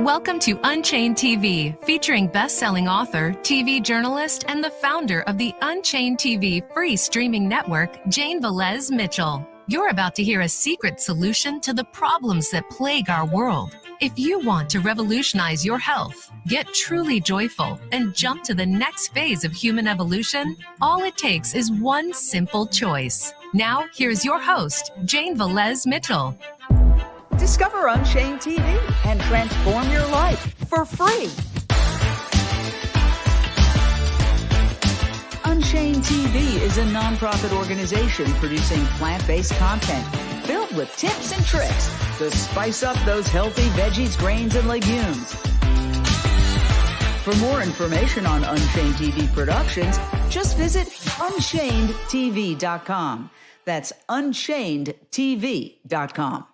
Welcome to Unchained TV, featuring best-selling author, TV journalist, and the founder of the Unchained TV free streaming network, Jane Velez Mitchell. You're about to hear a secret solution to the problems that plague our world. If you want to revolutionize your health, get truly joyful, and jump to the next phase of human evolution, all it takes is one simple choice. Now, here's your host, Jane Velez Mitchell. Discover Unchained TV and transform your life for free. Unchained TV is a nonprofit organization producing plant-based content filled with tips and tricks to spice up those healthy veggies, grains, and legumes. For more information on Unchained TV productions, just visit unchainedtv.com. That's unchainedtv.com.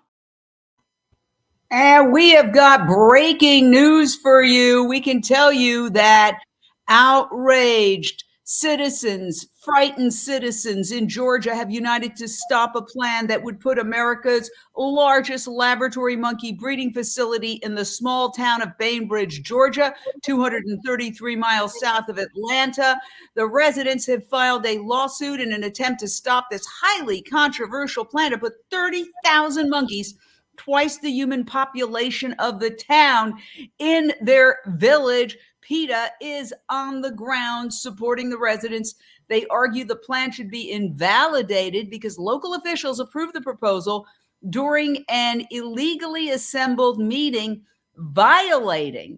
And we have got breaking news for you. We can tell you that outraged citizens, frightened citizens in Georgia have united to stop a plan that would put America's largest laboratory monkey breeding facility in the small town of Bainbridge, Georgia, 233 miles south of Atlanta. The residents have filed a lawsuit in an attempt to stop this highly controversial plan to put 30,000 monkeys, twice the human population of the town, in their village. PETA is on the ground supporting the residents. They argue the plan should be invalidated because local officials approved the proposal during an illegally assembled meeting, violating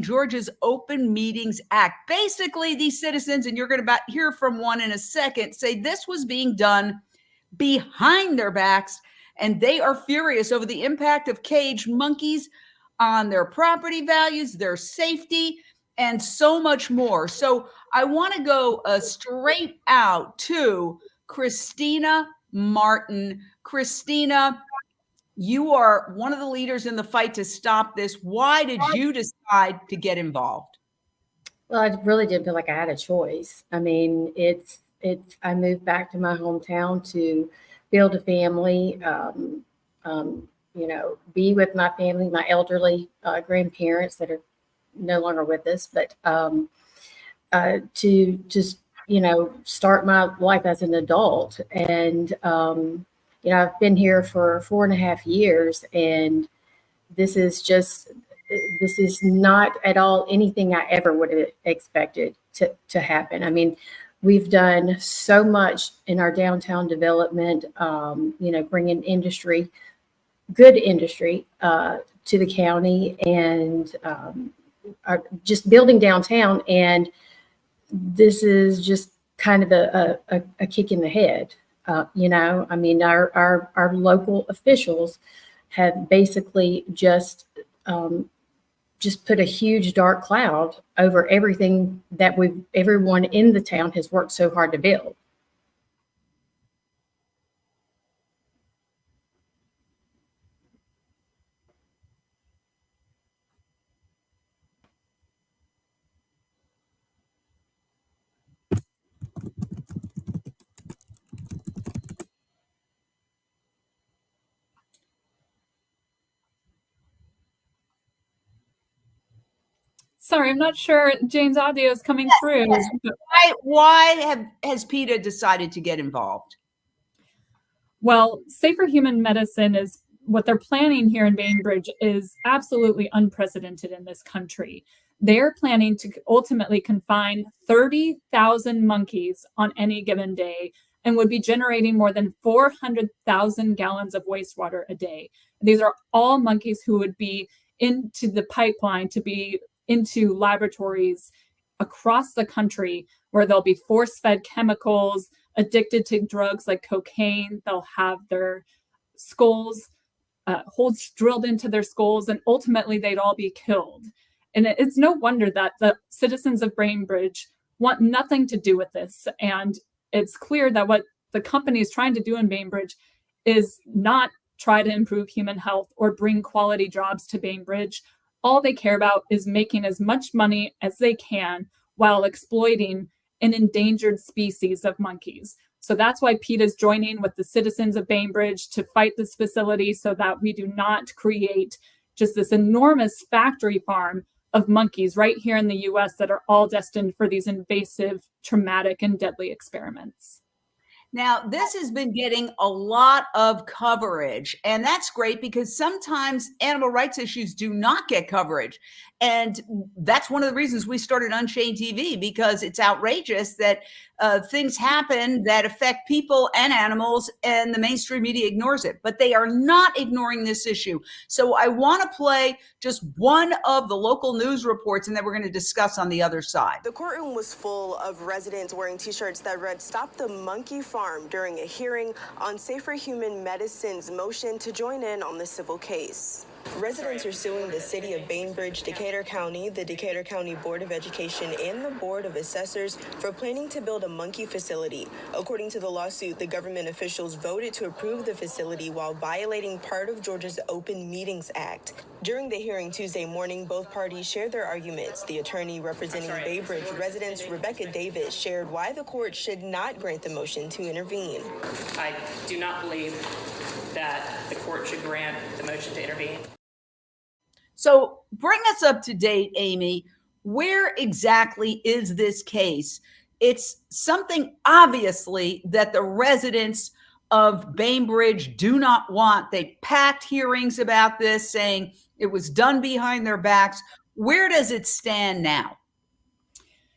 Georgia's Open Meetings Act. Basically, these citizens, and you're going to hear from one in a second, say this was being done behind their backs, and they are furious over the impact of caged monkeys on their property values, their safety, and so much more. So I want to go straight out to Christina Martin. Christina, you are one of the leaders in the fight to stop this. Why did you decide to get involved? Well, I really didn't feel like I had a choice. I mean, I moved back to my hometown to build a family, be with my family, my elderly grandparents that are no longer with us, but to just, start my life as an adult. And, I've been here for 4.5 years, and this is not at all anything I ever would have expected to happen. I mean, we've done so much in our downtown development, bringing good industry to the county, and just building downtown. And this is just kind of a kick in the head. I mean, our local officials have basically just put a huge dark cloud over everything that everyone in the town has worked so hard to build. Sorry, I'm not sure Jane's audio is coming through. Yes. Why has PETA decided to get involved? Well, Safer Human Medicine is what they're planning here in Bainbridge is absolutely unprecedented in this country. They're planning to ultimately confine 30,000 monkeys on any given day and would be generating more than 400,000 gallons of wastewater a day. These are all monkeys who would be into the pipeline to be into laboratories across the country where they'll be force-fed chemicals, addicted to drugs like cocaine. They'll have their skulls, holes drilled into their skulls, and ultimately they'd all be killed. And it's no wonder that the citizens of Bainbridge want nothing to do with this. And it's clear that what the company is trying to do in Bainbridge is not try to improve human health or bring quality jobs to Bainbridge. All they care about is making as much money as they can while exploiting an endangered species of monkeys. So that's why PETA is joining with the citizens of Bainbridge to fight this facility so that we do not create just this enormous factory farm of monkeys right here in the US that are all destined for these invasive, traumatic, and deadly experiments. Now, this has been getting a lot of coverage, and that's great because sometimes animal rights issues do not get coverage. And that's one of the reasons we started Unchained TV, because it's outrageous that things happen that affect people and animals, and the mainstream media ignores it. But they are not ignoring this issue. So I want to play just one of the local news reports, and then we're going to discuss on the other side. The courtroom was full of residents wearing T-shirts that read "Stop the Monkey Farm" during a hearing on Safer Human Medicine's motion to join in on the civil case. Residents are suing the city of Bainbridge, Decatur County, the Decatur County Board of Education, and the Board of Assessors for planning to build a monkey facility. According to the lawsuit, the government officials voted to approve the facility while violating part of Georgia's Open Meetings Act. During the hearing Tuesday morning, both parties shared their arguments. The attorney representing Bainbridge residents, Rebecca Davis, shared why the court should not grant the motion to intervene. I do not believe that the court should grant the motion to intervene. So bring us up to date, Amy. Where exactly is this case? It's something obviously that the residents of Bainbridge do not want. They packed hearings about this, saying it was done behind their backs. Where does it stand now?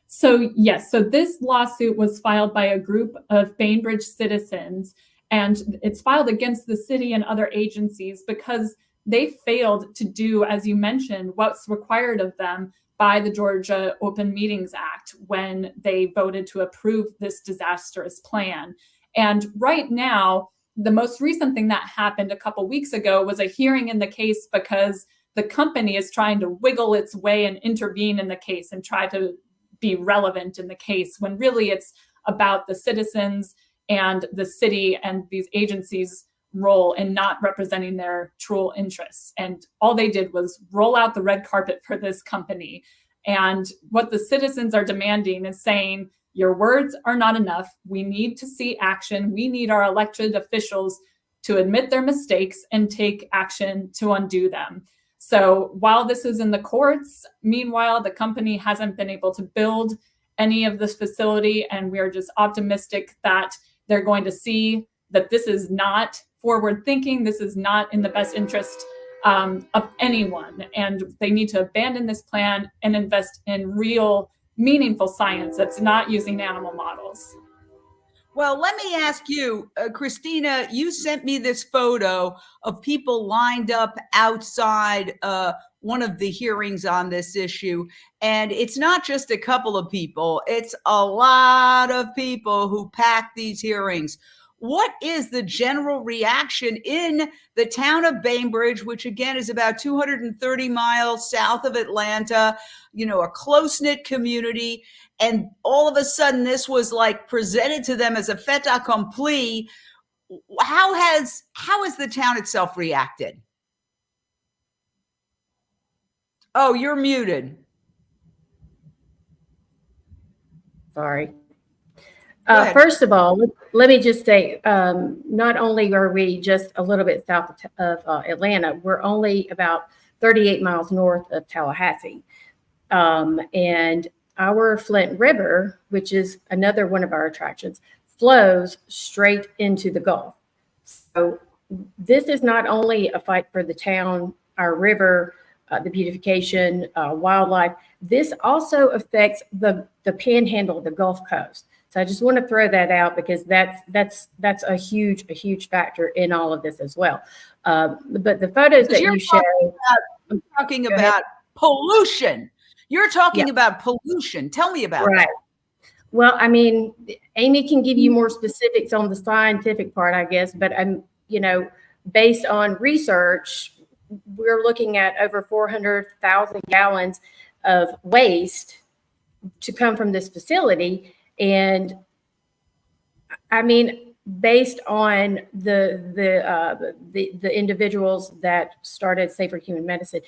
So yes, so this lawsuit was filed by a group of Bainbridge citizens, and it's filed against the city and other agencies because they failed to do, as you mentioned, what's required of them by the Georgia Open Meetings Act when they voted to approve this disastrous plan. And right now, the most recent thing that happened a couple weeks ago was a hearing in the case because the company is trying to wiggle its way and intervene in the case and try to be relevant in the case, when really it's about the citizens and the city and these agencies' role in not representing their true interests. And all they did was roll out the red carpet for this company. And what the citizens are demanding is saying, your words are not enough. We need to see action. We need our elected officials to admit their mistakes and take action to undo them. So while this is in the courts, meanwhile, the company hasn't been able to build any of this facility. And we are just optimistic that they're going to see that this is not forward thinking. This is not in the best interest of anyone. And they need to abandon this plan and invest in real, meaningful science that's not using animal models. Well, let me ask you, Christina, you sent me this photo of people lined up outside one of the hearings on this issue. And it's not just a couple of people, it's a lot of people who packed these hearings. What is the general reaction in the town of Bainbridge, which again is about 230 miles south of Atlanta, you know, a close-knit community, and all of a sudden this was like presented to them as a fait accompli. How has the town itself reacted? Oh, you're muted. Sorry. First of all, let me just say, not only are we just a little bit south of Atlanta, we're only about 38 miles north of Tallahassee. And our Flint River, which is another one of our attractions, flows straight into the Gulf. So this is not only a fight for the town, our river, the beautification, wildlife. This also affects the panhandle of the Gulf Coast. So I just want to throw that out because that's a huge factor in all of this as well. But the photos that you share, I'm talking about pollution. You're talking about pollution. Tell me about that. Well, I mean, Amy can give you more specifics on the scientific part, I guess. But based on research, we're looking at over 400,000 gallons of waste to come from this facility. And I mean, based on the individuals that started Safer Human Medicine,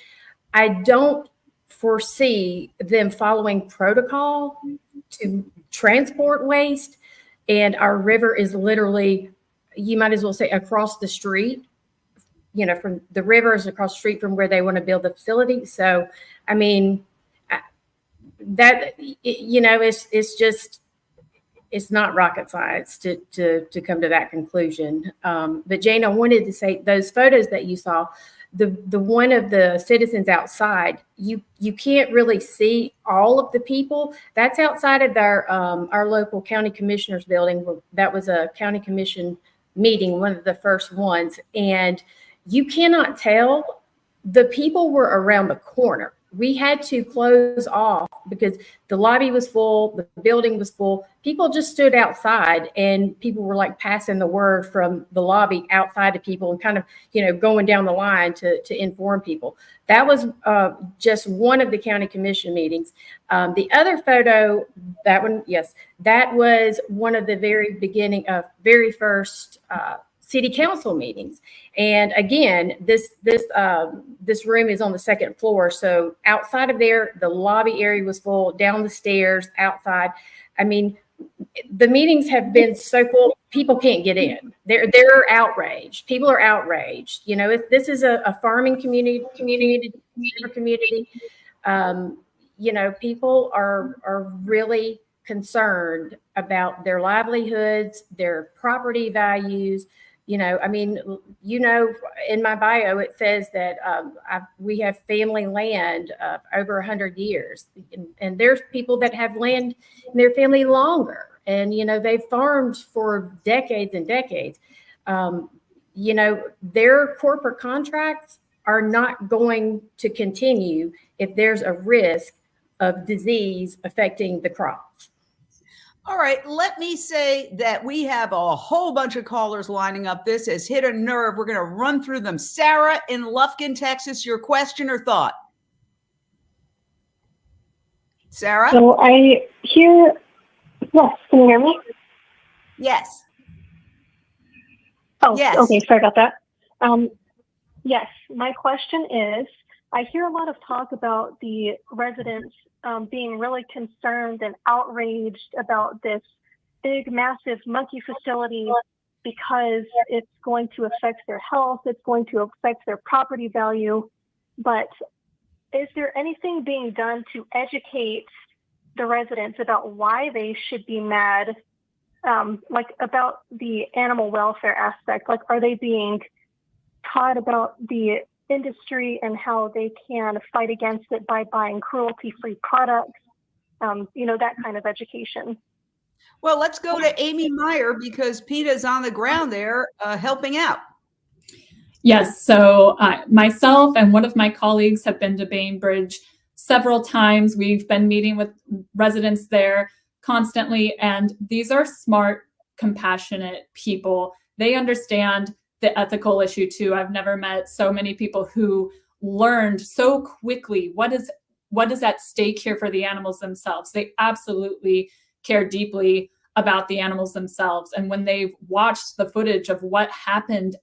I don't foresee them following protocol to transport waste. And our river is literally, you might as well say, across the street from the rivers across the street from where they want to build the facility. So, I mean, it's not rocket science to come to that conclusion. But Jane, I wanted to say those photos that you saw, the one of the citizens outside, you can't really see all of the people. That's outside of our local county commissioner's building. That was a county commission meeting, one of the first ones, and you cannot tell. The people were around the corner. We had to close off because the lobby was full, the building was full. People just stood outside, and people were like passing the word from the lobby outside to people and kind of, going down the line to inform people. That was just one of the county commission meetings. The other photo, that one, yes, that was one of the very first city council meetings. And again, this room is on the second floor. So outside of there, the lobby area was full, down the stairs, outside. I mean, the meetings have been so full, people can't get in. They're outraged. People are outraged. If this is a farming community, people are really concerned about their livelihoods, their property values. In my bio, it says that we have family land over 100 years. And there's people that have land in their family longer. And, they've farmed for decades and decades. Their corporate contracts are not going to continue if there's a risk of disease affecting the crops. All right, let me say that we have a whole bunch of callers lining up. This has hit a nerve. We're going to run through them. Sarah in Lufkin, Texas, your question or thought? Sarah? So I hear, yes, can you hear me? Yes. Oh, yes. Okay, sorry about that. Yes, my question is, I hear a lot of talk about the residents being really concerned and outraged about this big, massive monkey facility because it's going to affect their health, it's going to affect their property value. But is there anything being done to educate the residents about why they should be mad, about the animal welfare aspect? Like, are they being taught about the industry and how they can fight against it by buying cruelty-free products, that kind of education? Well, let's go to Amy Meyer because PETA's on the ground there helping out. Yes, so myself and one of my colleagues have been to Bainbridge several times. We've been meeting with residents there constantly, and these are smart, compassionate people. They understand the ethical issue too. I've never met so many people who learned so quickly what is at stake here for the animals themselves. They absolutely care deeply about the animals themselves. And when they've watched the footage of what happened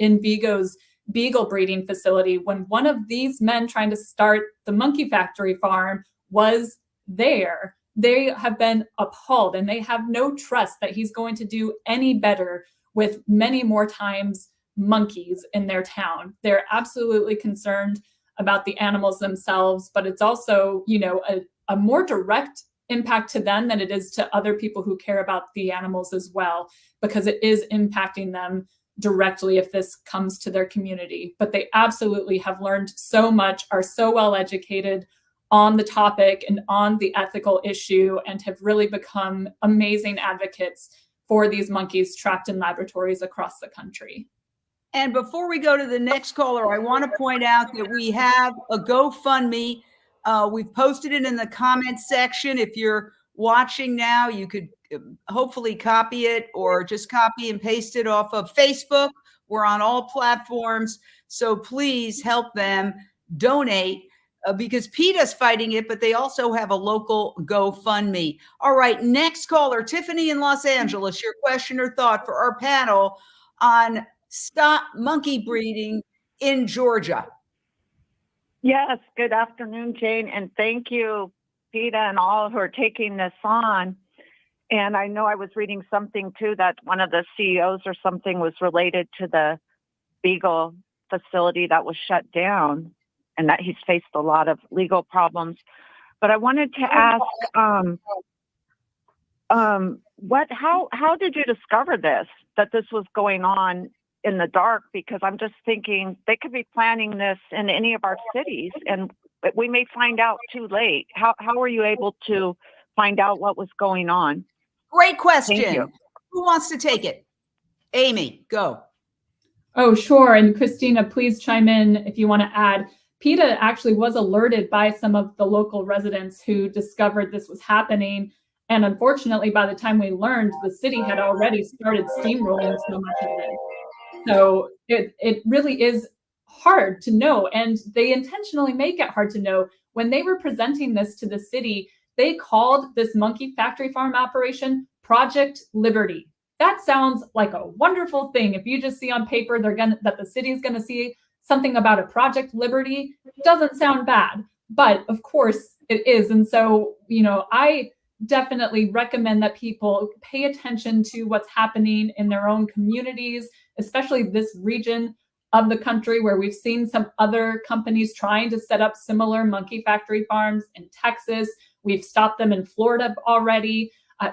in Vigo's beagle breeding facility, when one of these men trying to start the monkey factory farm was there, they have been appalled and they have no trust that he's going to do any better with many more times monkeys in their town. They're absolutely concerned about the animals themselves, but it's also, a more direct impact to them than it is to other people who care about the animals as well, because it is impacting them directly if this comes to their community. But they absolutely have learned so much, are so well educated on the topic and on the ethical issue, and have really become amazing advocates for these monkeys trapped in laboratories across the country. And before we go to the next caller, I want to point out that we have a GoFundMe. We've posted it in the comments section. If you're watching now, you could hopefully copy it or just copy and paste it off of Facebook. We're on all platforms. So please help them donate because PETA's fighting it, but they also have a local GoFundMe. All right, next caller, Tiffany in Los Angeles, your question or thought for our panel on stop monkey breeding in Georgia. Yes, good afternoon, Jane, and thank you, PETA and all who are taking this on. And I know I was reading something too that one of the CEOs or something was related to the Beagle facility that was shut down, and that he's faced a lot of legal problems. But I wanted to ask, how did you discover that this was going on in the dark? Because I'm just thinking they could be planning this in any of our cities, and we may find out too late. How were you able to find out what was going on? Great question. Thank you. Who wants to take it? Amy, go. Oh, sure. And Christina, please chime in if you want to add. PETA actually was alerted by some of the local residents who discovered this was happening. And unfortunately, by the time we learned, the city had already started steamrolling so much of this. So it really is hard to know. And they intentionally make it hard to know. When they were presenting this to the city, they called this monkey factory farm operation Project Liberty. That sounds like a wonderful thing. If you just see on paper that the city is going to see something about a Project Liberty, it doesn't sound bad. But of course it is. And so, I definitely recommend that people pay attention to what's happening in their own communities, especially this region of the country where we've seen some other companies trying to set up similar monkey factory farms in Texas. We've stopped them in Florida already,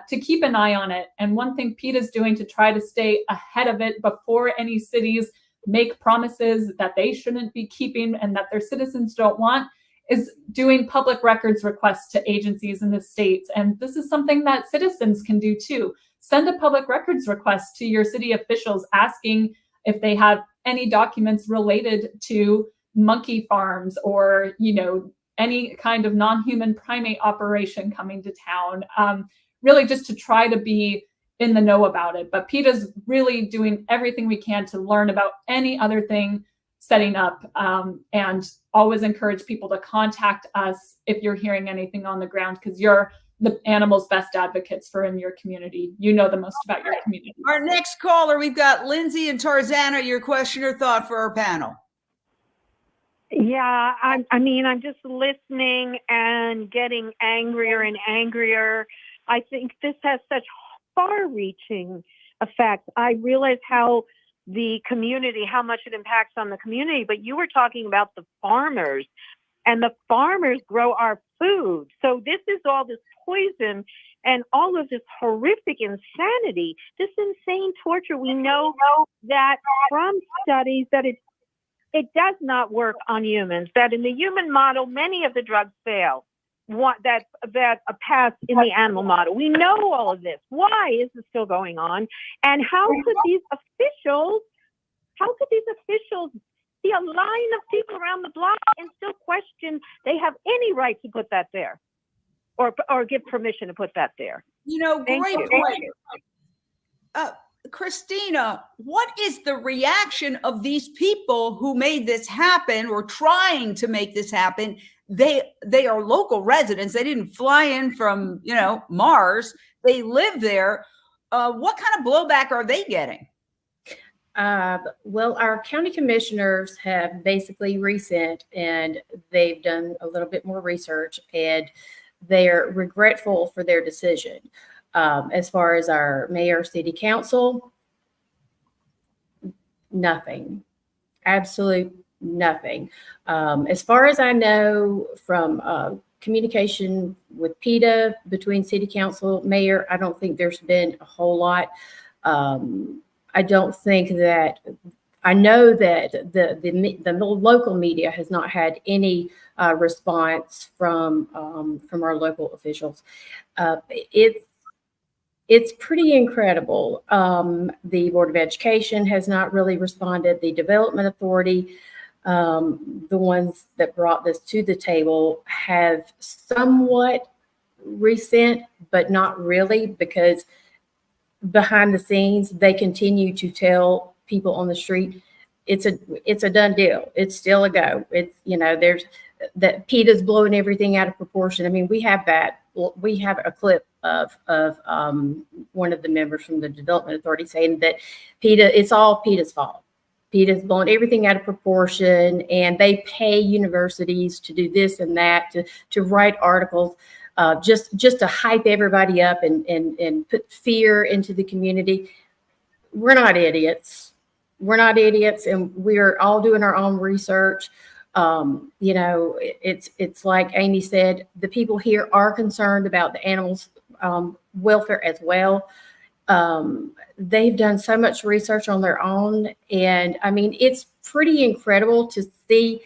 to keep an eye on it. And one thing PETA is doing to try to stay ahead of it before any cities make promises that they shouldn't be keeping and that their citizens don't want is doing public records requests to agencies in the states. And this is something that citizens can do too. Send a public records request to your city officials asking if they have any documents related to monkey farms or, any kind of non-human primate operation coming to town, really just to try to be in the know about it. But PETA's really doing everything we can to learn about any other thing setting up, and always encourage people to contact us if you're hearing anything on the ground, because you're the animals' best advocates for in your community. You know the most about your community. Our next caller, we've got Lindsay and Tarzana. Your question or thought for our panel? Yeah, I'm just listening and getting angrier and angrier. I think this has such far-reaching effects. I realize how much it impacts on the community, but you were talking about the farmers, and the farmers grow our food. So this is all this poison and all of this horrific insanity, this insane torture. We know that from studies that it does not work on humans, that in the human model, many of the drugs fail. That pass in the animal model. We know all of this. Why is this still going on? And how could these officials see a line of people around the block and still question they have any right to put that there, or give permission to put that there? Great point. Christina, what is the reaction of these people who made this happen or trying to make this happen? They are local residents. They didn't fly in from, Mars. They live there. What kind of blowback are they getting? Well, our county commissioners have basically resent, and they've done a little bit more research, and they're regretful for their decision. As far as our mayor, city council, nothing, absolute nothing. As far as I know from communication with PETA between city council, mayor, I don't think there's been a whole lot. I don't think that, I know that the local media has not had any response from our local officials. It's pretty incredible. The Board of Education has not really responded. The Development Authority, the ones that brought this to the table, have somewhat resent, but not really, because behind the scenes, they continue to tell people on the street, it's a done deal. It's still a go. It's, there's that PETA's blowing everything out of proportion. I mean, we have that. We have a clip of one of the members from the Development Authority saying that it's all PETA's fault. PETA's blowing everything out of proportion, and they pay universities to do this and that, to write articles, just to hype everybody up and put fear into the community. We're not idiots. we're not idiots, and we're all doing our own research. You know, it's like Amy said, the people here are concerned about the animals' welfare as well. They've done so much research on their own, and I mean, it's pretty incredible to see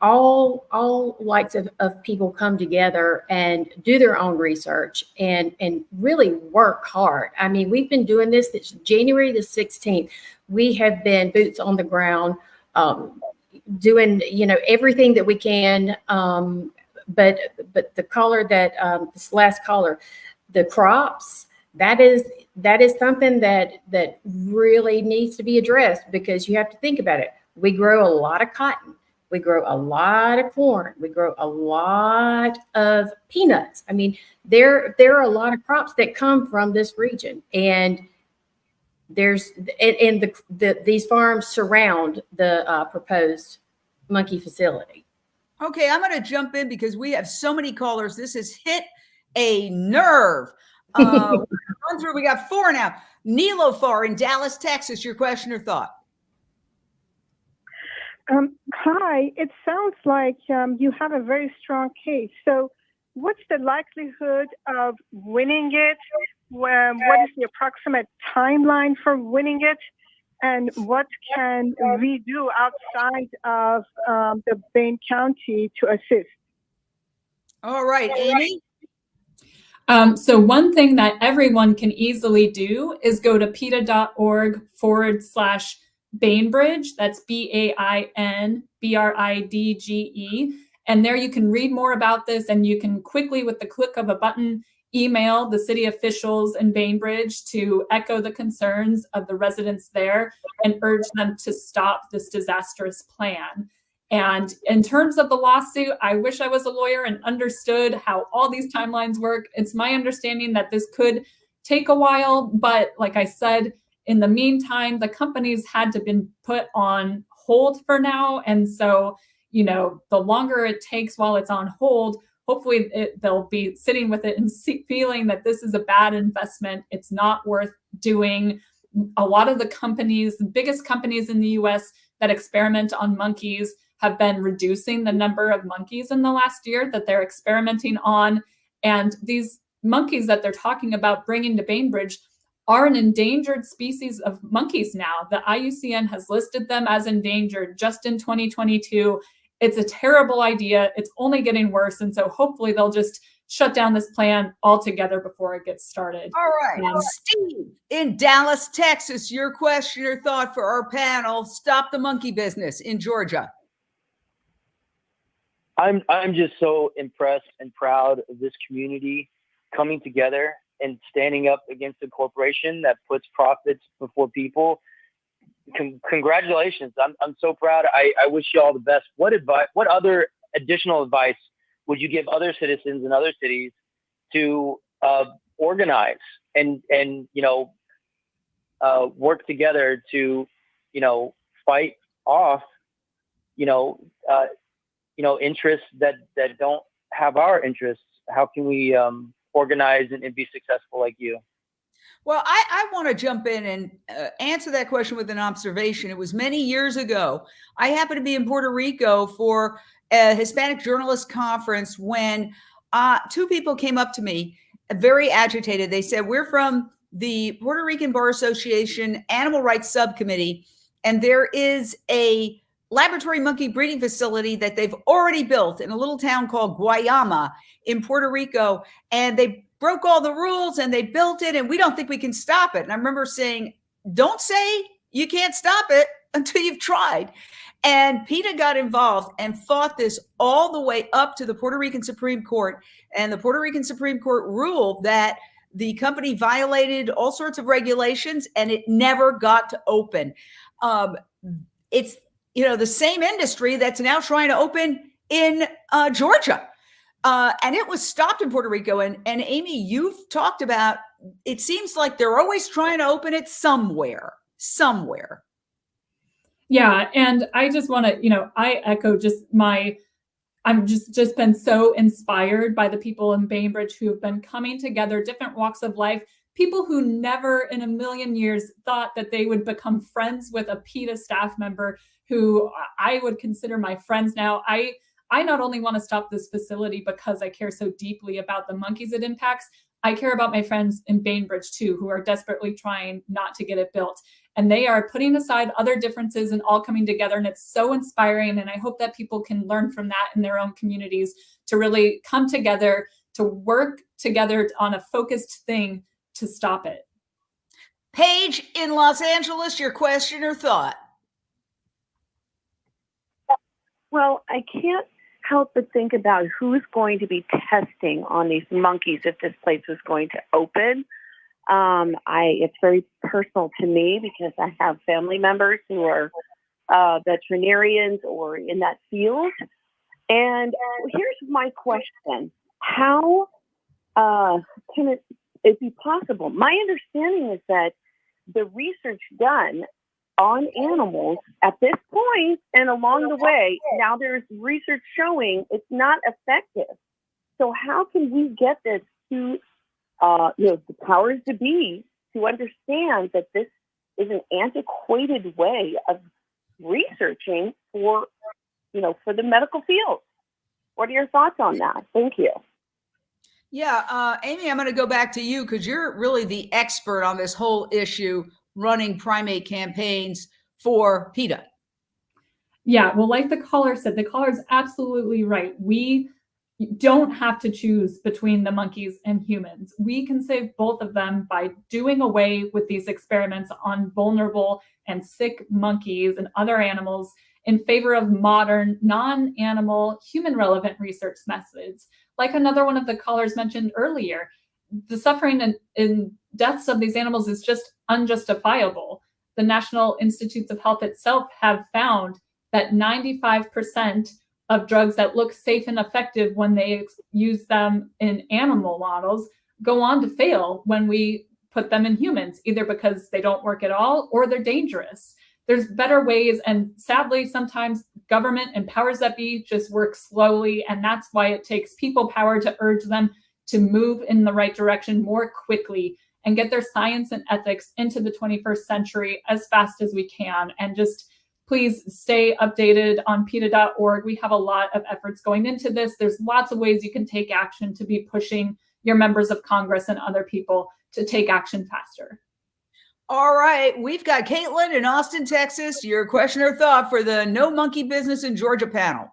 all likes of people come together and do their own research and really work hard. I mean, we've been doing this since January the 16th. We have been boots on the ground, doing, you know, everything that we can. But the caller that this last caller, the crops, that is something that really needs to be addressed, because you have to think about it. We grow a lot of cotton. We grow a lot of corn. We grow a lot of peanuts. I mean, there are a lot of crops that come from this region, and these farms surround the proposed monkey facility. Okay, I'm going to jump in because we have so many callers. This has hit a nerve. Run through. We got 4 now. Nilofar in Dallas, Texas. Your question or thought? Hi, it sounds like you have a very strong case. So what's the likelihood of winning it? What is the approximate timeline for winning it? And what can we do outside of the Bain County to assist? All right, Amy? So one thing that everyone can easily do is go to PETA.org/Bainbridge. That's BAINBRIDGE. And there you can read more about this, and you can quickly, with the click of a button, email the city officials in Bainbridge to echo the concerns of the residents there and urge them to stop this disastrous plan. And in terms of the lawsuit, I wish I was a lawyer and understood how all these timelines work. It's my understanding that this could take a while, but like I said, in the meantime, the companies had to been put on hold for now. And so, you know, the longer it takes while it's on hold, hopefully they'll be sitting with it and feeling that this is a bad investment. It's not worth doing. A lot of the companies, the biggest companies in the US that experiment on monkeys, have been reducing the number of monkeys in the last year that they're experimenting on. And these monkeys that they're talking about bringing to Bainbridge are an endangered species of monkeys now. The IUCN has listed them as endangered just in 2022. It's a terrible idea. It's only getting worse. And so hopefully they'll just shut down this plan altogether before it gets started. All right. Steve in Dallas, Texas, your question or thought for our panel. Stop the monkey business in Georgia. I'm just so impressed and proud of this community coming together and standing up against a corporation that puts profits before people. Congratulations. I'm so proud. I wish you all the best. What other additional advice would you give other citizens in other cities to organize and work together to, fight off, interests that don't have our interests? How can we organize and be successful like you? Well, I want to jump in and answer that question with an observation. It was many years ago. I happened to be in Puerto Rico for a Hispanic Journalist Conference when 2 people came up to me, very agitated. They said, we're from the Puerto Rican Bar Association Animal Rights Subcommittee, and there is a laboratory monkey breeding facility that they've already built in a little town called Guayama in Puerto Rico. And they broke all the rules and they built it, and we don't think we can stop it. And I remember saying, don't say you can't stop it until you've tried. And PETA got involved and fought this all the way up to the Puerto Rican Supreme Court. And the Puerto Rican Supreme Court ruled that the company violated all sorts of regulations and it never got to open. It's the same industry that's now trying to open in Georgia. And it was stopped in Puerto Rico. And Amy, you've talked about, it seems like they're always trying to open it somewhere. Yeah. And I just want to, I echo I'm just been so inspired by the people in Bainbridge who have been coming together, different walks of life, people who never in a million years thought that they would become friends with a PETA staff member who I would consider my friends now. I not only want to stop this facility because I care so deeply about the monkeys it impacts, I care about my friends in Bainbridge too, who are desperately trying not to get it built. And they are putting aside other differences and all coming together. And it's so inspiring. And I hope that people can learn from that in their own communities to really come together, to work together on a focused thing to stop it. Paige in Los Angeles, your question or thought? Well, I can't help but think about who's going to be testing on these monkeys if this place was going to open. It's very personal to me because I have family members who are veterinarians or in that field. And here's my question. How can it be possible? My understanding is that the research done on animals at this point and along the way, now there's research showing it's not effective. So how can we get this to the powers to be to understand that this is an antiquated way of researching for the medical field? What are your thoughts on that? Thank you. Yeah, Amy, I'm going to go back to you because you're really the expert on this whole issue, running primate campaigns for PETA. Yeah, well, like the caller said, the caller is absolutely right. We don't have to choose between the monkeys and humans. We can save both of them by doing away with these experiments on vulnerable and sick monkeys and other animals in favor of modern, non-animal, human-relevant research methods. Like another one of the callers mentioned earlier, the suffering and deaths of these animals is just unjustifiable. The National Institutes of Health itself have found that 95% of drugs that look safe and effective when they use them in animal models go on to fail when we put them in humans, either because they don't work at all or they're dangerous. There's better ways, and sadly, sometimes government and powers that be just work slowly, and that's why it takes people power to urge them to move in the right direction more quickly and get their science and ethics into the 21st century as fast as we can. And just please stay updated on PETA.org. We have a lot of efforts going into this. There's lots of ways you can take action to be pushing your members of Congress and other people to take action faster. All right, we've got Caitlin in Austin, Texas. Your question or thought for the No Monkey Business in Georgia panel.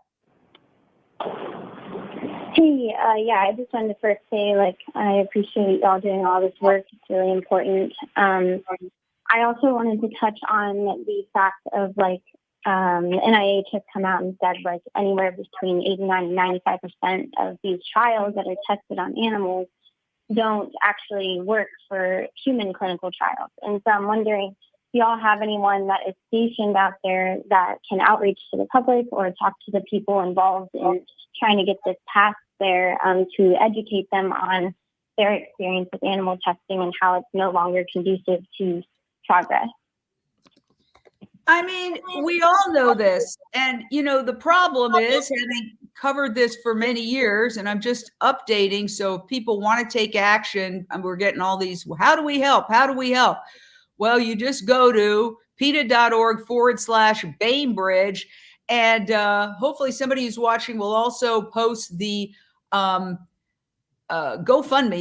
Hey, I just wanted to first say, I appreciate y'all doing all this work. It's really important. I also wanted to touch on the fact of the NIH has come out and said anywhere between 89 and 95% of these trials that are tested on animals don't actually work for human clinical trials. And so I'm wondering, do y'all have anyone that is stationed out there that can outreach to the public or talk to the people involved in trying to get this passed there to educate them on their experience with animal testing and how it's no longer conducive to progress? I mean, we all know this. And, the problem is, having covered this for many years, and I'm just updating. So if people want to take action, and we're getting all these, how do we help? How do we help? Well, you just go to PETA.org/Bainbridge. And hopefully somebody who's watching will also post the GoFundMe,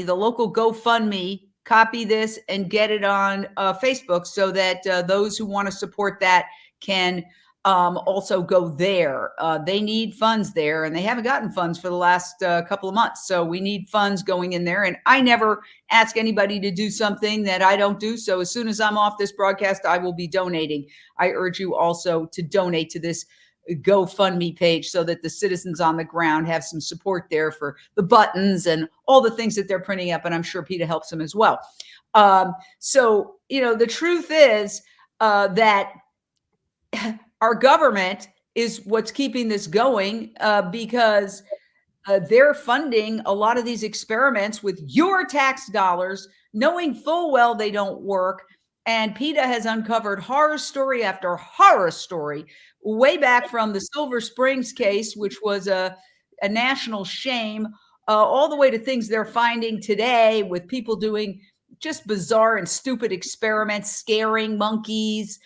the local GoFundMe. Copy this and get it on Facebook so that those who want to support that can also go there. They need funds there, and they haven't gotten funds for the last couple of months. So we need funds going in there. And I never ask anybody to do something that I don't do. So as soon as I'm off this broadcast, I will be donating. I urge you also to donate to this GoFundMe page so that the citizens on the ground have some support there for the buttons and all the things that they're printing up. And I'm sure PETA helps them as well. So, the truth is that our government is what's keeping this going because they're funding a lot of these experiments with your tax dollars, knowing full well they don't work. And PETA has uncovered horror story after horror story way back from the Silver Springs case, which was a national shame, all the way to things they're finding today with people doing just bizarre and stupid experiments, scaring monkeys,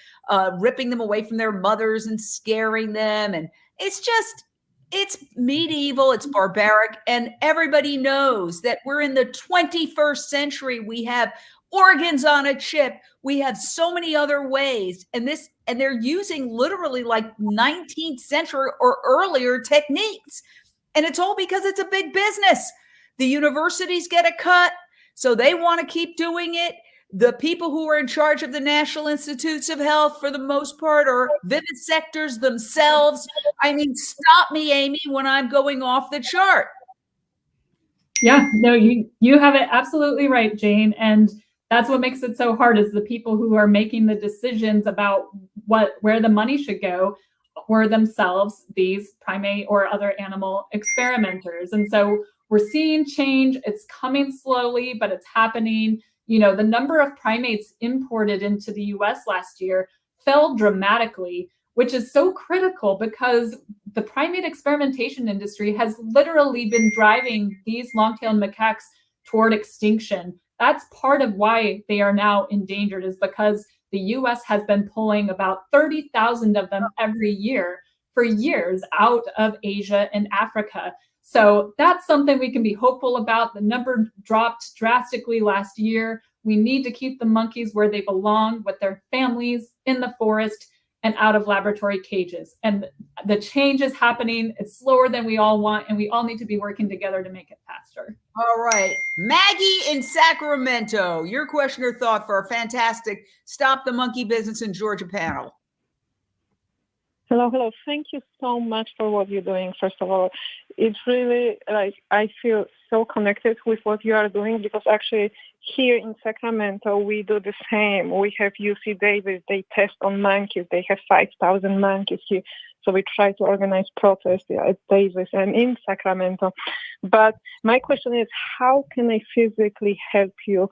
ripping them away from their mothers and scaring them. And it's medieval, it's barbaric, and everybody knows that we're in the 21st century. We have organs on a chip. We have so many other ways. And they're using literally like 19th century or earlier techniques. And it's all because it's a big business. The universities get a cut, so they want to keep doing it. The people who are in charge of the National Institutes of Health, for the most part, are vivisectors themselves. I mean, stop me, Amy, when I'm going off the chart. Yeah, no, you have it absolutely right, Jane. And that's what makes it so hard, is the people who are making the decisions about where the money should go were themselves these primate or other animal experimenters. And so we're seeing change. It's coming slowly, but it's happening. You know, the number of primates imported into the US last year fell dramatically, which is so critical because the primate experimentation industry has literally been driving these long-tailed macaques toward extinction. That's part of why they are now endangered, is because the US has been pulling about 30,000 of them every year for years out of Asia and Africa. So that's something we can be hopeful about. The number dropped drastically last year. We need to keep the monkeys where they belong, with their families, in the forest and out of laboratory cages. And the change is happening. It's slower than we all want, and we all need to be working together to make it faster. All right. Maggie in Sacramento, your question or thought for our fantastic Stop the Monkey Business in Georgia panel. Hello. Thank you so much for what you're doing. First of all, it's really like I feel so connected with what you are doing, because actually here in Sacramento, we do the same. We have UC Davis. They test on monkeys. They have 5,000 monkeys here. So we try to organize protests at Davis and in Sacramento. But my question is, how can I physically help you?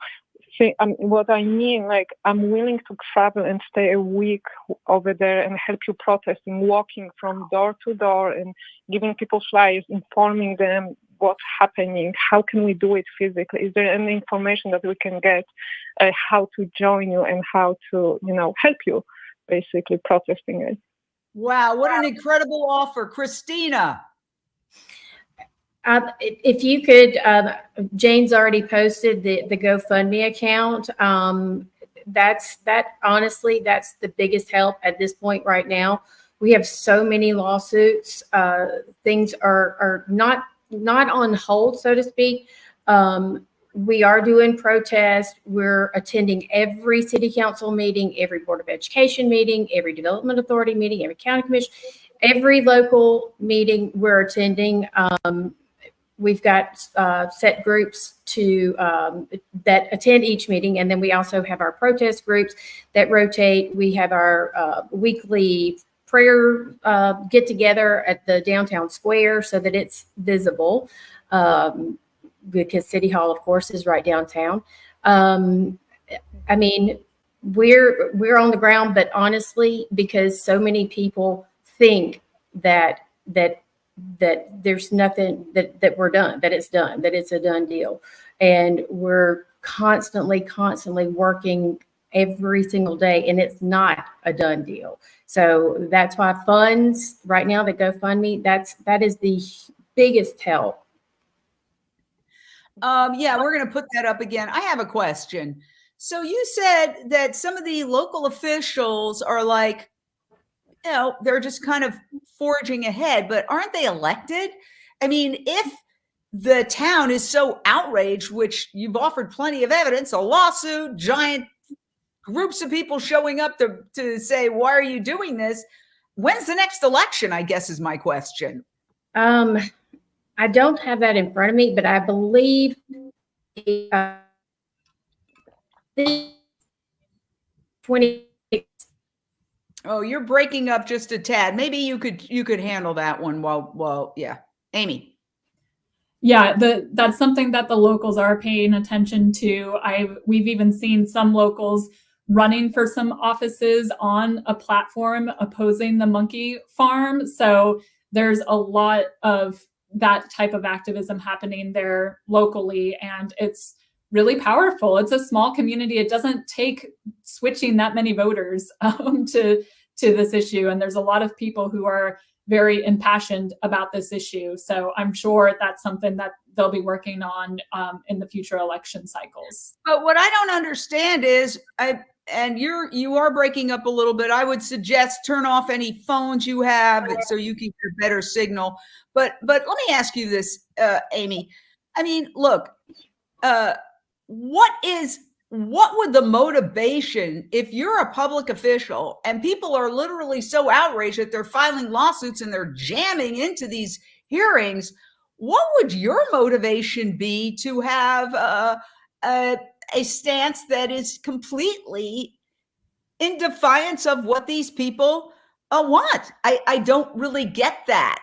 What I mean, like, I'm willing to travel and stay a week over there and help you protesting, walking from door to door and giving people flyers, informing them what's happening. How can we do it physically? Is there any information that we can get, how to join you and how to, help you basically protesting it? Wow, what an incredible offer. Christina. If you could, Jane's already posted the GoFundMe account. Honestly, that's the biggest help at this point right now. We have so many lawsuits. Things are not on hold, so to speak. We are doing protests. We're attending every city council meeting, every Board of Education meeting, every Development Authority meeting, every county commission, every local meeting we're attending. We've got set groups that attend each meeting, and then we also have our protest groups that rotate. We have our weekly prayer get together at the downtown square so that it's visible, because City Hall, of course, is right downtown. I mean, we're on the ground, but honestly, because so many people think that there's nothing, that we're done, that it's done, that it's a done deal. And we're constantly working every single day, and it's not a done deal. So that's why funds right now, the GoFundMe, that is the biggest help. Yeah, we're going to put that up again. I have a question. So you said that some of the local officials are like, they're just kind of forging ahead, but aren't they elected? I mean, if the town is so outraged, which you've offered plenty of evidence, a lawsuit, giant groups of people showing up to say, why are you doing this? When's the next election, I guess, is my question. I don't have that in front of me, but I believe 20. Oh, you're breaking up just a tad. Maybe you could handle that one while yeah. Amy. Yeah, that's something that the locals are paying attention to. We've even seen some locals running for some offices on a platform opposing the monkey farm. So there's a lot of that type of activism happening there locally, and it's really powerful. It's a small community. It doesn't take switching that many voters to this issue. And there's a lot of people who are very impassioned about this issue. So I'm sure that's something that they'll be working on in the future election cycles. But what I don't understand is, you are breaking up a little bit. I would suggest turn off any phones you have so you can get a better signal. But let me ask you this, Amy. I mean, look, what would the motivation, if you're a public official and people are literally so outraged that they're filing lawsuits and they're jamming into these hearings, what would your motivation be to have a stance that is completely in defiance of what these people want? I don't really get that.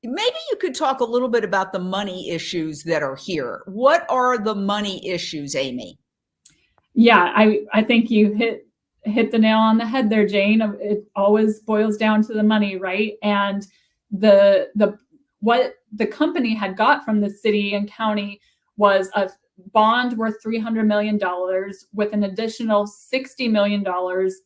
Maybe you could talk a little bit about the money issues that are here. What are the money issues, Amy? Yeah, I think you hit the nail on the head there, Jane. It always boils down to the money, right? And what the company had got from the city and county was a bond worth $300 million with an additional $60 million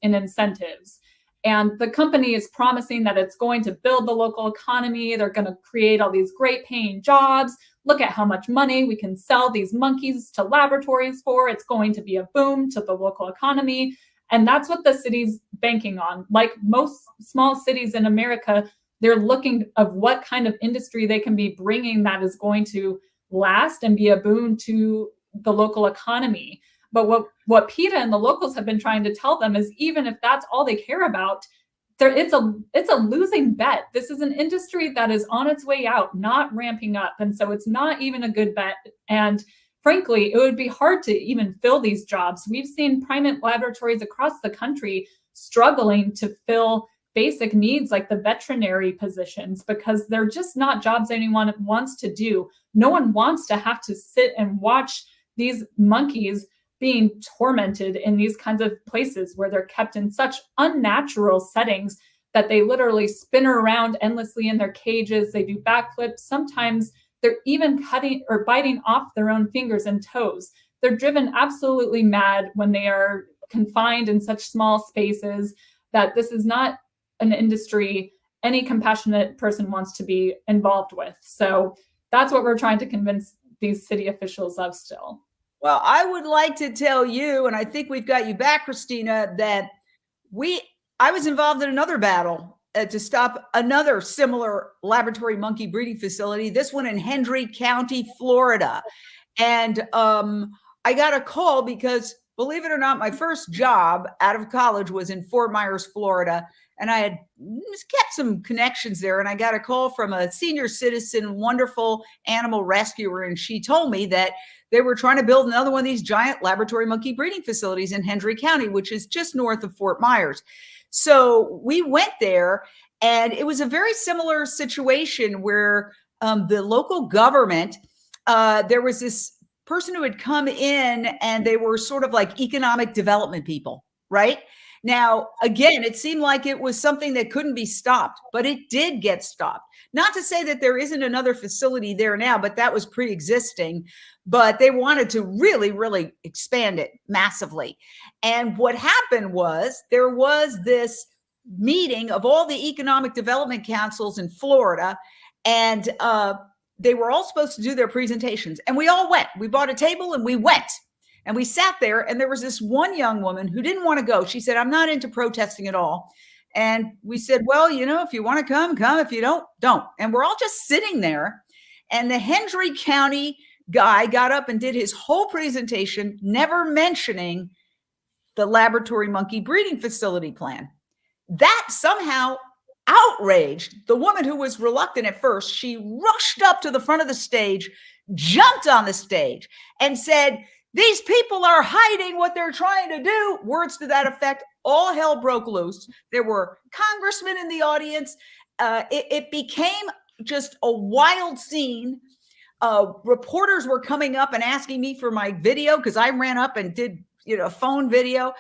in incentives. And the company is promising that it's going to build the local economy. They're going to create all these great paying jobs. Look at how much money we can sell these monkeys to laboratories for. It's going to be a boom to the local economy. And that's what the city's banking on. Like most small cities in America, they're looking of what kind of industry they can be bringing that is going to last and be a boon to the local economy. But what PETA and the locals have been trying to tell them is, even if that's all they care about, it's a losing bet. This is an industry that is on its way out, not ramping up. And so it's not even a good bet. And frankly, it would be hard to even fill these jobs. We've seen private laboratories across the country struggling to fill basic needs like the veterinary positions, because they're just not jobs anyone wants to do. No one wants to have to sit and watch these monkeys being tormented in these kinds of places where they're kept in such unnatural settings that they literally spin around endlessly in their cages. They do backflips. Sometimes they're even cutting or biting off their own fingers and toes. They're driven absolutely mad when they are confined in such small spaces, that this is not an industry any compassionate person wants to be involved with. So that's what we're trying to convince these city officials of still. Well, I would like to tell you, and I think we've got you back, Christina, that I was involved in another battle to stop another similar laboratory monkey breeding facility, this one in Hendry County, Florida. And I got a call because, believe it or not, my first job out of college was in Fort Myers, Florida. And I had kept some connections there. And I got a call from a senior citizen, wonderful animal rescuer. And she told me that they were trying to build another one of these giant laboratory monkey breeding facilities in Hendry County, which is just north of Fort Myers. So we went there, and it was a very similar situation where the local government, there was this person who had come in, and they were sort of like economic development people, right? Now, again, it seemed like it was something that couldn't be stopped, but it did get stopped. Not to say that there isn't another facility there now, but that was pre-existing. But they wanted to really, really expand it massively. And what happened was there was this meeting of all the economic development councils in Florida, and they were all supposed to do their presentations. And we all went. We bought a table and we went. And we sat there, and there was this one young woman who didn't want to go. She said, "I'm not into protesting at all." And we said, "Well, if you want to come, come. If you don't, don't." And we're all just sitting there. And the Hendry County guy got up and did his whole presentation, never mentioning the laboratory monkey breeding facility plan. That somehow outraged the woman who was reluctant at first. She rushed up to the front of the stage, jumped on the stage, and said, "These people are hiding what they're trying to do." Words to that effect. All hell broke loose. There were congressmen in the audience. It became just a wild scene. Reporters were coming up and asking me for my video because I ran up and did, a phone video,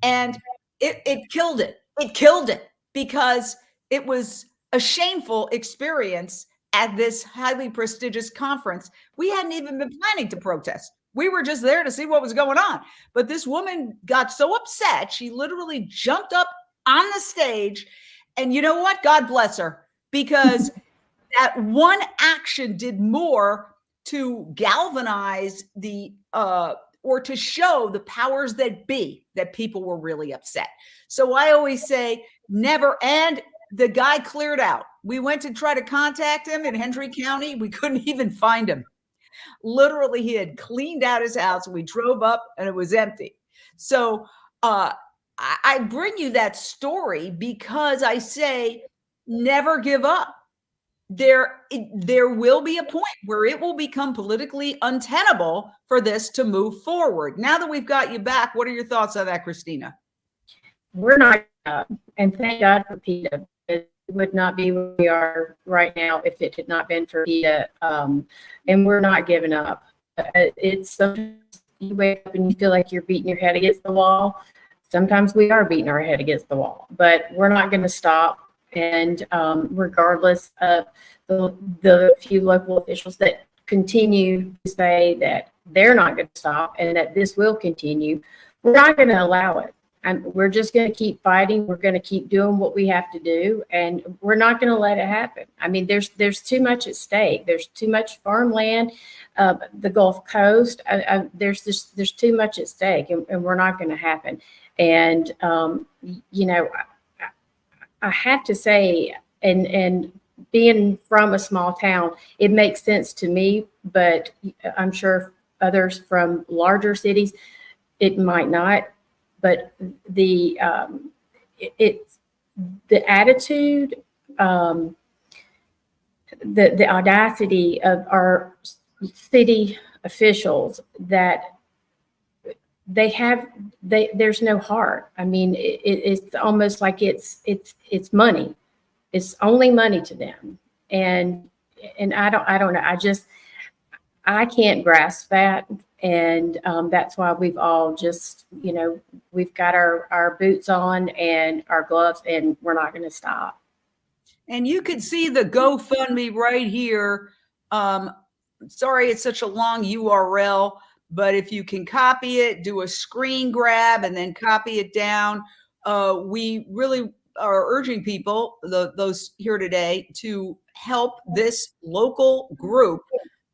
and it killed it. It killed it because it was a shameful experience at this highly prestigious conference. We hadn't even been planning to protest. We were just there to see what was going on. But this woman got so upset, she literally jumped up on the stage. And you know what? God bless her, because that one action did more to galvanize the or to show the powers that be that people were really upset. So I always say never. And the guy cleared out. We went to try to contact him in Hendry County. We couldn't even find him. Literally, he had cleaned out his house. We drove up and it was empty. So I bring you that story because I say never give up. There will be a point where it will become politically untenable for this to move forward. Now that we've got you back, what are your thoughts on that, Christina? We're not, and thank God for PETA. It would not be where we are right now if it had not been for PETA. And we're not giving up. It's sometimes you wake up and you feel like you're beating your head against the wall. Sometimes we are beating our head against the wall, but we're not going to stop. And regardless of the few local officials that continue to say that they're not going to stop and that this will continue, we're not going to allow it. And we're just going to keep fighting. We're going to keep doing what we have to do, and we're not going to let it happen. I mean, there's too much at stake. There's too much farmland, the Gulf Coast. There's too much at stake, and we're not going to happen. And you know, I have to say, and being from a small town, it makes sense to me, but I'm sure others from larger cities, it might not. But the attitude, the audacity of our city officials, that there's no heart. I mean, it's almost like it's money. It's only money to them. And I don't know. I can't grasp that. And that's why we've all just, you know, we've got our boots on and our gloves, and we're not going to stop. And you can see the GoFundMe right here. Sorry, it's such a long URL. But if you can copy it, do a screen grab and then copy it down. We really are urging people, those here today, to help this local group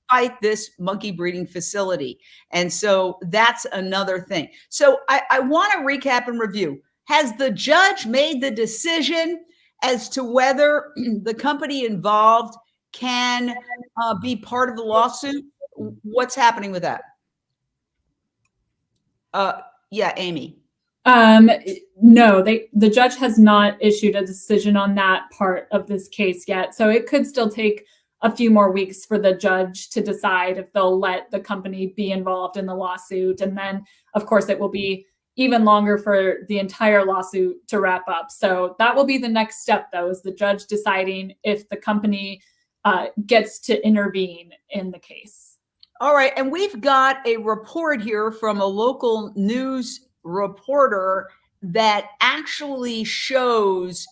fight this monkey breeding facility. And so that's another thing. So I want to recap and review. Has the judge made the decision as to whether the company involved can be part of the lawsuit? What's happening with that? Yeah, Amy. No, the judge has not issued a decision on that part of this case yet. So it could still take a few more weeks for the judge to decide if they'll let the company be involved in the lawsuit. And then, of course, it will be even longer for the entire lawsuit to wrap up. So that will be the next step, though, is the judge deciding if the company gets to intervene in the case. All right. And we've got a report here from a local news reporter that actually shows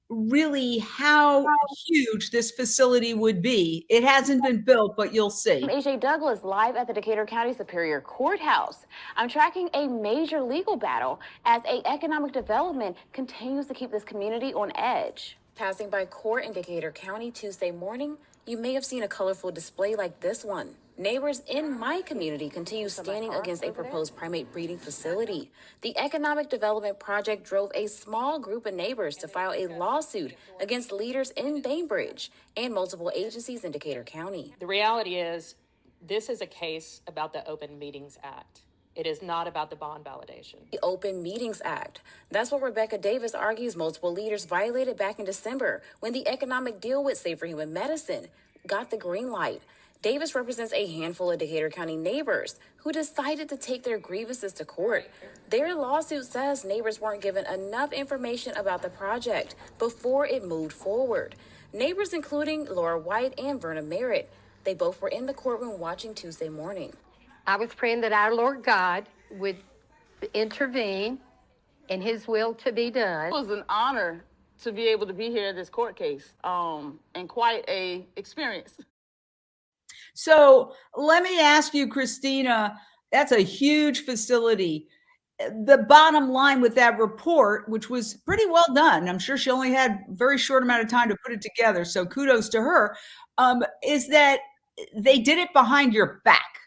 really how huge this facility would be. It hasn't been built, but you'll see. I'm AJ Douglas, live at the Decatur County Superior Courthouse. I'm tracking a major legal battle as economic development continues to keep this community on edge. Passing by court in Decatur County Tuesday morning, you may have seen a colorful display like this one. Neighbors in my community continue standing against a proposed primate breeding facility. The Economic Development Project drove a small group of neighbors to file a lawsuit against leaders in Bainbridge and multiple agencies in Decatur County. The reality is, this is a case about the Open Meetings Act. It is not about the bond validation. The Open Meetings Act. That's what Rebecca Davis argues multiple leaders violated back in December when the economic deal with Safer Human Medicine got the green light. Davis represents a handful of Decatur County neighbors who decided to take their grievances to court. Their lawsuit says neighbors weren't given enough information about the project before it moved forward. Neighbors including Laura White and Verna Merritt. They both were in the courtroom watching Tuesday morning. I was praying that our Lord God would intervene and his will to be done. It was an honor to be able to be here at this court case, and quite a experience. So let me ask you, Christina, That's a huge facility. The bottom line with that report, which was pretty well done, I'm sure she only had a very short amount of time to put it together, so kudos to her, is that they did it behind your back.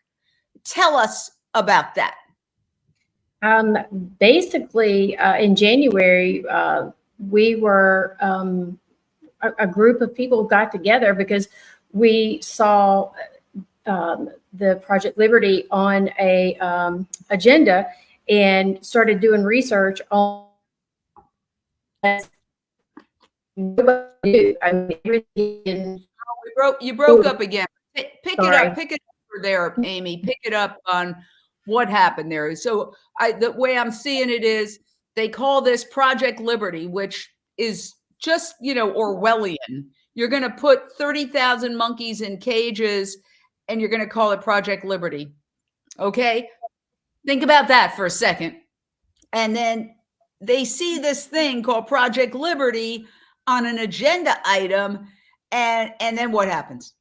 Tell us about that. Basically, in January, we were a group of people got together because we saw the Project Liberty on a agenda and started doing research on. You broke up again. Pick it up there, Amy. Pick it up on what happened there. So the way I'm seeing it is they call this Project Liberty, which is just, Orwellian. You're going to put 30,000 monkeys in cages and you're going to call it Project Liberty. Okay. Think about that for a second. And then they see this thing called Project Liberty on an agenda item. And then what happens?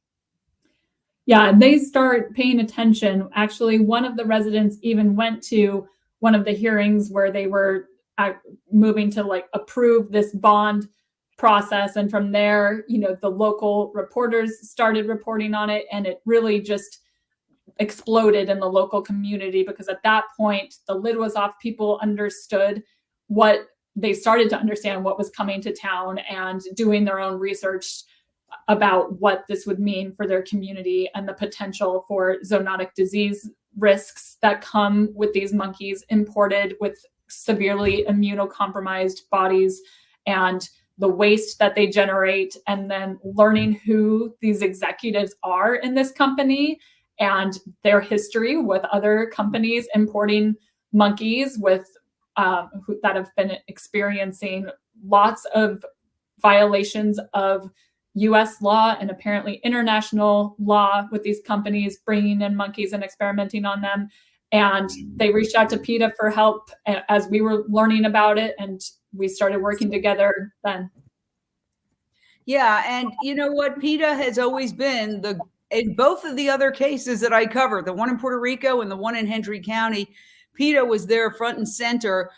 Yeah, they start paying attention. Actually, one of the residents even went to one of the hearings where they were moving to approve this bond process. And from there, the local reporters started reporting on it, and it really just exploded in the local community because at that point, the lid was off. People understood they started to understand what was coming to town and doing their own research about what this would mean for their community and the potential for zoonotic disease risks that come with these monkeys imported with severely immunocompromised bodies and the waste that they generate, and then learning who these executives are in this company and their history with other companies importing monkeys with that have been experiencing lots of violations of US law and apparently international law with these companies bringing in monkeys and experimenting on them. And they reached out to PETA for help as we were learning about it, and we started working together then. Yeah, and you know what? PETA has always been in both of the other cases that I covered, the one in Puerto Rico and the one in Hendry County, PETA was there front and center.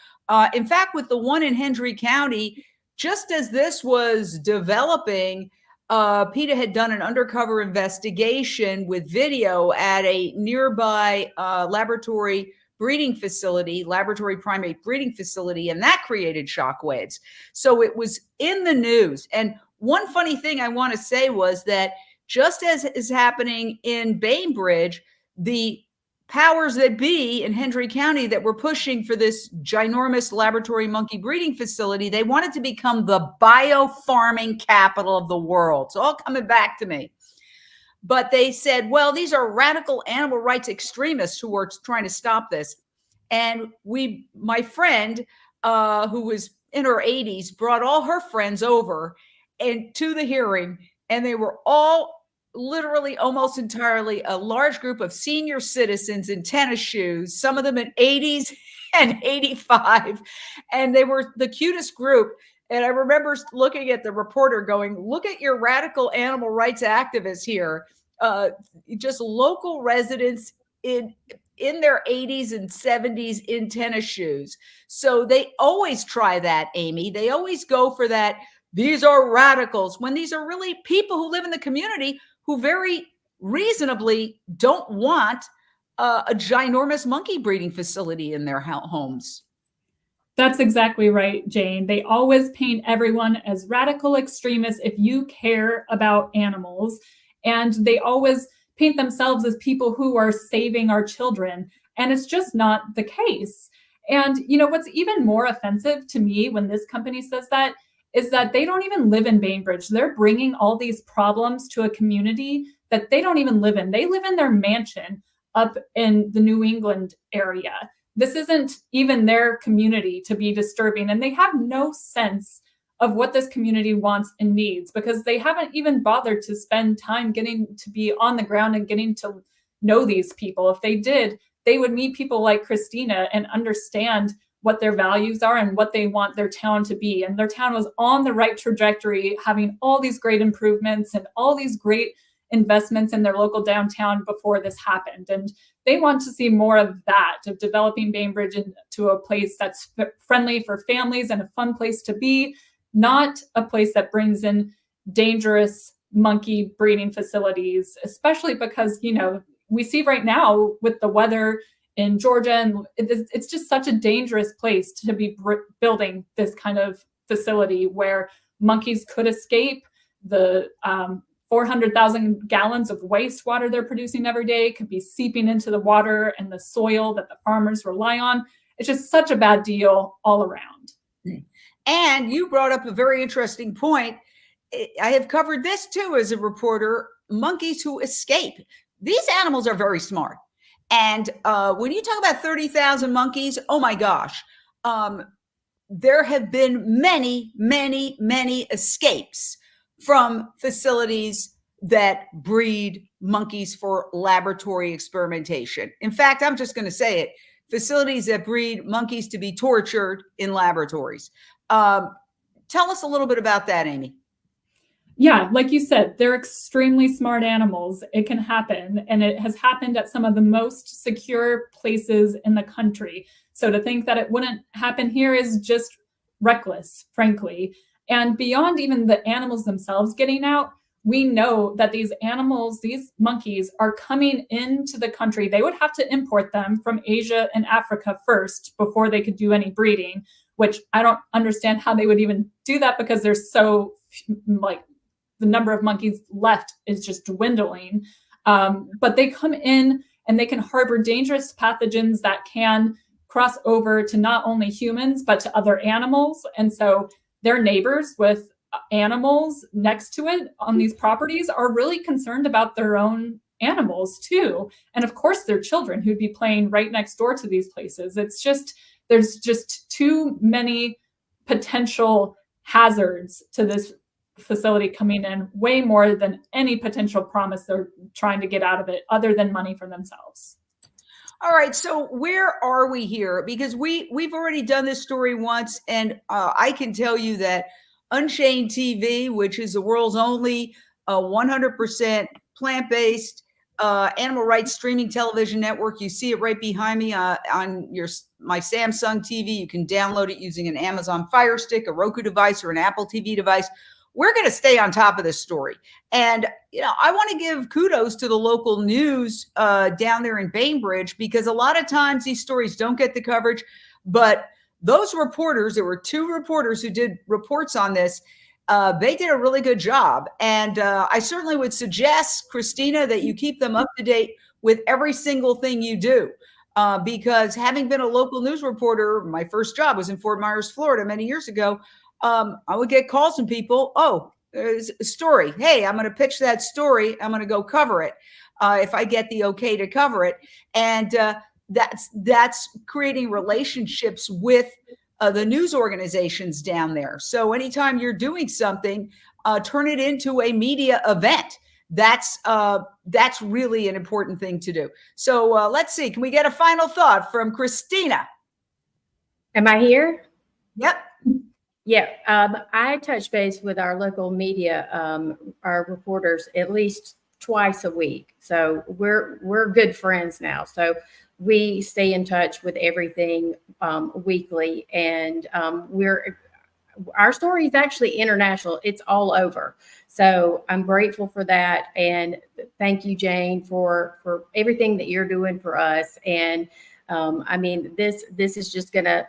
In fact, with the one in Hendry County, just as this was developing, PETA had done an undercover investigation with video at a nearby laboratory primate breeding facility, and that created shockwaves. So it was in the news. And one funny thing I want to say was that just as is happening in Bainbridge, the powers that be in Hendry County that were pushing for this ginormous laboratory monkey breeding facility, they wanted to become the biofarming capital of the world. It's all coming back to me. But they said, well, these are radical animal rights extremists who are trying to stop this. And my friend, who was in her 80s, brought all her friends over and to the hearing, and they were all literally almost entirely a large group of senior citizens in tennis shoes, some of them in 80s and 85. And they were the cutest group. And I remember looking at the reporter going, look at your radical animal rights activists here, just local residents in their 80s and 70s in tennis shoes. So they always try that, Amy. They always go for that. These are radicals, when these are really people who live in the community who very reasonably don't want a ginormous monkey breeding facility in their homes. That's exactly right, Jane. They always paint everyone as radical extremists if you care about animals. And they always paint themselves as people who are saving our children. And it's just not the case. And what's even more offensive to me when this company says that is that they don't even live in Bainbridge. They're bringing all these problems to a community that they don't even live in. They live in their mansion up in the New England area. This isn't even their community to be disturbing. And they have no sense of what this community wants and needs because they haven't even bothered to spend time getting to be on the ground and getting to know these people. If they did, they would meet people like Christina and understand what their values are and what they want their town to be. And their town was on the right trajectory, having all these great improvements and all these great investments in their local downtown before this happened. And they want to see more of that, of developing Bainbridge into a place that's friendly for families and a fun place to be, not a place that brings in dangerous monkey breeding facilities, especially because, you know, we see right now with the weather in Georgia, and it's just such a dangerous place to be building this kind of facility where monkeys could escape. The 400,000 gallons of wastewater they're producing every day could be seeping into the water and the soil that the farmers rely on. It's just such a bad deal all around. And you brought up a very interesting point. I have covered this too as a reporter, monkeys who escape. These animals are very smart. And when you talk about 30,000 monkeys, oh my gosh, there have been many, many, many escapes from facilities that breed monkeys for laboratory experimentation. In fact, I'm just going to say it, facilities that breed monkeys to be tortured in laboratories. Tell us a little bit about that, Amy. Yeah, like you said, they're extremely smart animals. It can happen, and it has happened at some of the most secure places in the country. So to think that it wouldn't happen here is just reckless, frankly. And beyond even the animals themselves getting out, we know that these animals, these monkeys, are coming into the country. They would have to import them from Asia and Africa first before they could do any breeding, which I don't understand how they would even do that, because they're so, like, the number of monkeys left is just dwindling. But they come in and they can harbor dangerous pathogens that can cross over to not only humans, but to other animals. And so their neighbors with animals next to it on these properties are really concerned about their own animals too. And of course, their children who'd be playing right next door to these places. It's just, there's just too many potential hazards to this facility coming in, way more than any potential promise they're trying to get out of it, other than money for themselves. All right, so where are we here? Because we've already done this story once, and I can tell you that Unchained TV, which is the world's only 100% plant-based animal rights streaming television network, you see it right behind me on my Samsung TV. You can download it using an Amazon Fire Stick, a Roku device, or an Apple TV device. We're going to stay on top of this story. And, you know, I want to give kudos to the local news down there in Bainbridge, because a lot of times these stories don't get the coverage. But those reporters, there were 2 reporters who did reports on this. They did a really good job. And I certainly would suggest, Christina, that you keep them up to date with every single thing you do. Because having been a local news reporter, my first job was in Fort Myers, Florida, many years ago. I would get calls from people. Oh, there's a story. Hey, I'm going to pitch that story. I'm going to go cover it if I get the okay to cover it. And that's creating relationships with the news organizations down there. So anytime you're doing something, turn it into a media event. That's really an important thing to do. So let's see. Can we get a final thought from Christina? Am I here? Yep. Yeah, I touch base with our local media, our reporters, at least twice a week. So we're good friends now. So we stay in touch with everything weekly, and our story is actually international. It's all over. So I'm grateful for that, and thank you, Jane, for everything that you're doing for us. And I mean, this is just gonna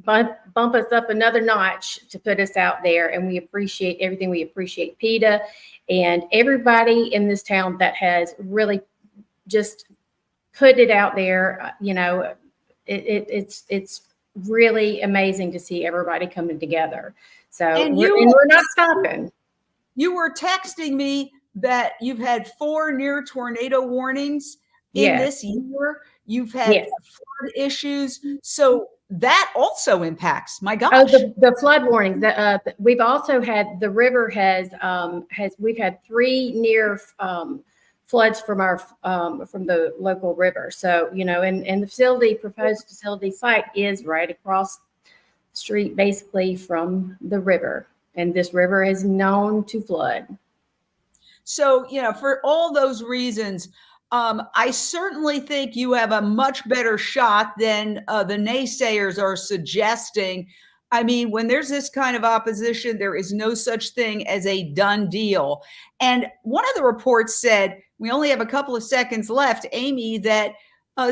bump us up another notch to put us out there. And we appreciate everything. We appreciate PETA and everybody in this town that has really just put it out there. You know, it's really amazing to see everybody coming together. So we're not stopping. You were texting me that you've had 4 near tornado warnings in this year. You've had flood issues. So that also impacts. My gosh. Oh, the flood warnings. We've also had, the river we've had 3 near floods from from the local river. So, you know, and the proposed facility site is right across the street, basically from the river. And this river is known to flood. So, for all those reasons, I certainly think you have a much better shot than the naysayers are suggesting. I mean, when there's this kind of opposition, there is no such thing as a done deal. And one of the reports said, we only have a couple of seconds left, Amy, that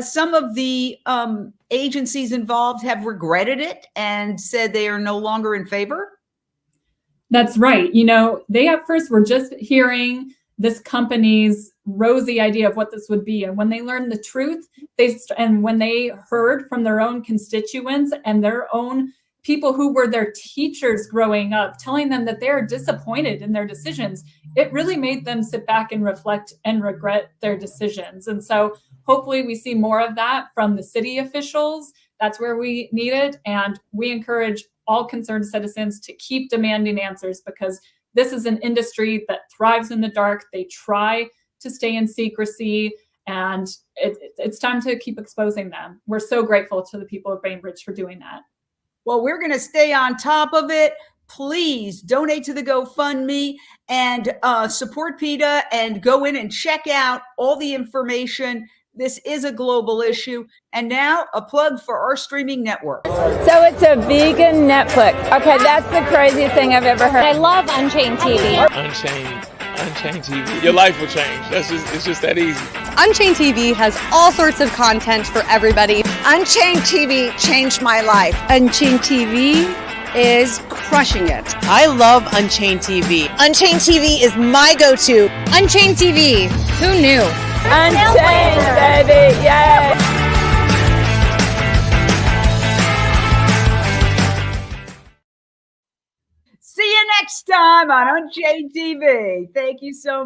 some of the agencies involved have regretted it and said they are no longer in favor. That's right. They at first were just hearing this company's rosy idea of what this would be. And when they learned the truth, and when they heard from their own constituents and their own people who were their teachers growing up, telling them that they're disappointed in their decisions, it really made them sit back and reflect and regret their decisions. And so hopefully we see more of that from the city officials. That's where we need it. And we encourage all concerned citizens to keep demanding answers, because this is an industry that thrives in the dark. They try to stay in secrecy, and it's time to keep exposing them. We're so grateful to the people of Bainbridge for doing that. Well, we're going to stay on top of it. Please donate to the GoFundMe and support PETA, and go in and check out all the information. This is a global issue. And now a plug for our streaming network. So it's a vegan Netflix. Okay, that's the craziest thing I've ever heard. I love Unchained TV. Unchained TV. Your life will change. It's just that easy. Unchained TV has all sorts of content for everybody. Unchained TV changed my life. Unchained TV is crushing it. I love Unchained TV. Unchained TV is my go-to. Unchained TV. Who knew? Unchained, baby. Yes. See you next time on Unchained TV. Thank you so much.